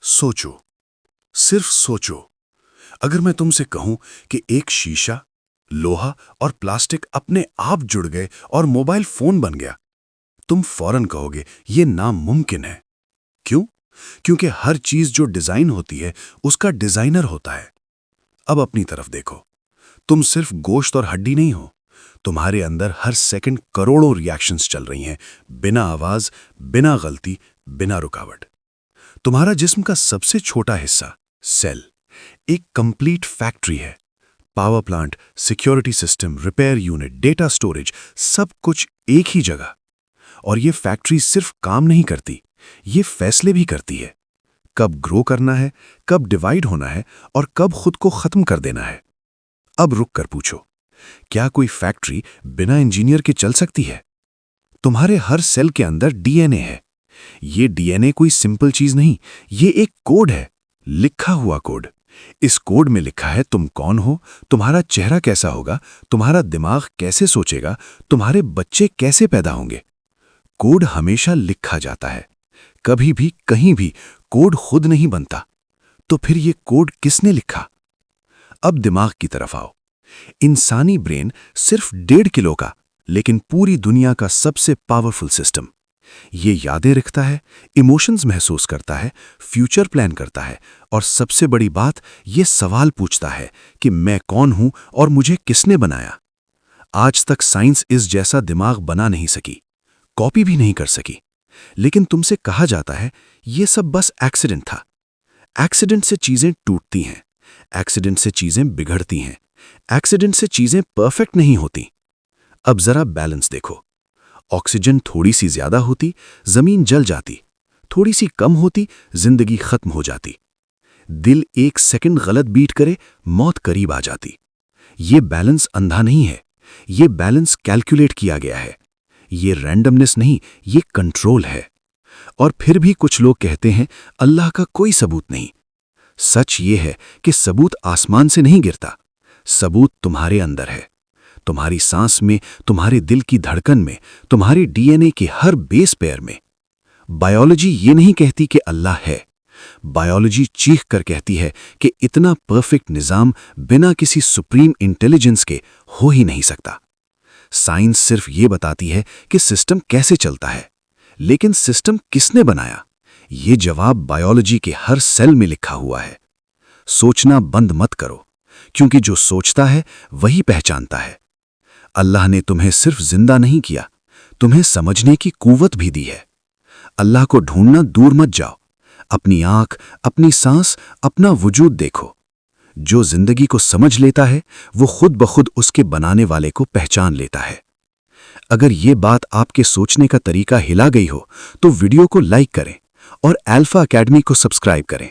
सोचो, सिर्फ सोचो। अगर मैं तुमसे कहूं कि एक शीशा, लोहा और प्लास्टिक अपने आप जुड़ गए और मोबाइल फोन बन गया, तुम फौरन कहोगे यह नामुमकिन है। क्यों? क्योंकि हर चीज जो डिजाइन होती है उसका डिजाइनर होता है। अब अपनी तरफ देखो, तुम सिर्फ गोश्त और हड्डी नहीं हो। तुम्हारे अंदर हर सेकंड करोड़ों रिएक्शंस चल रही हैं, बिना आवाज, बिना गलती, बिना रुकावट। तुम्हारा जिस्म का सबसे छोटा हिस्सा, सेल, एक कंप्लीट फैक्ट्री है। Power plant, security system, repair unit, data storage, सब कुछ एक ही जगह। और ये फैक्ट्री सिर्फ काम नहीं करती, ये फैसले भी करती है। कब ग्रो करना है, कब डिवाइड होना है और कब खुद को खत्म कर देना है। अब रुक कर पूछो, क्या कोई फैक्ट्री बिना इंजीनियर के चल सकती है? तुम्हारे हर सेल के अंदर डीएनए है। ये डीएनए कोई सिंपल चीज नहीं, ये एक कोड है, लिखा हुआ कोड। इस कोड में लिखा है तुम कौन हो, तुम्हारा चेहरा कैसा होगा, तुम्हारा दिमाग कैसे सोचेगा, तुम्हारे बच्चे कैसे पैदा होंगे। कोड हमेशा लिखा जाता है, कभी भी कहीं भी कोड खुद नहीं बनता। तो फिर ये कोड किसने लिखा? अब दिमाग की तरफ आओ। इंसानी ब्रेन सिर्फ 1.5 किलो का, लेकिन पूरी दुनिया का सबसे पावरफुल सिस्टम। ये यादें रखता है, इमोशंस महसूस करता है, फ्यूचर प्लान करता है और सबसे बड़ी बात, ये सवाल पूछता है कि मैं कौन हूं और मुझे किसने बनाया। आज तक साइंस इस जैसा दिमाग बना नहीं सकी, कॉपी भी नहीं कर सकी। लेकिन तुमसे कहा जाता है ये सब बस एक्सीडेंट था। एक्सीडेंट से चीजें टूटती हैं, एक्सीडेंट से चीजें बिगड़ती हैं, एक्सीडेंट से चीजें परफेक्ट नहीं होती। अब जरा बैलेंस देखो। ऑक्सीजन थोड़ी सी ज्यादा होती, जमीन जल जाती, थोड़ी सी कम होती, जिंदगी खत्म हो जाती। दिल 1 सेकंड गलत बीट करे, मौत करीब आ जाती। ये बैलेंस अंधा नहीं है, ये बैलेंस कैलकुलेट किया गया है। ये रैंडमनेस नहीं, ये कंट्रोल है। और फिर भी कुछ लोग कहते हैं अल्लाह का कोई सबूत नहीं। सच ये है कि सबूत आसमान से नहीं गिरता, सबूत तुम्हारे अंदर है। तुम्हारी सांस में, तुम्हारे दिल की धड़कन में, तुम्हारे डीएनए के हर बेस पेयर में। बायोलॉजी ये नहीं कहती कि अल्लाह है, बायोलॉजी चीख कर कहती है कि इतना परफेक्ट निजाम बिना किसी सुप्रीम इंटेलिजेंस के हो ही नहीं सकता। साइंस सिर्फ ये बताती है कि सिस्टम कैसे चलता है, लेकिन सिस्टम किसने बनाया, ये जवाब बायोलॉजी के हर सेल में लिखा हुआ है। सोचना बंद मत करो, क्योंकि जो सोचता है वही पहचानता है। अल्लाह ने तुम्हें सिर्फ जिंदा नहीं किया, तुम्हें समझने की कुव्वत भी दी है। अल्लाह को ढूंढना दूर मत जाओ, अपनी आंख, अपनी सांस, अपना वजूद देखो। जो जिंदगी को समझ लेता है वो खुद ब खुद उसके बनाने वाले को पहचान लेता है। अगर ये बात आपके सोचने का तरीका हिला गई हो तो वीडियो को लाइक करें और अल्फा एकेडमी को सब्सक्राइब करें।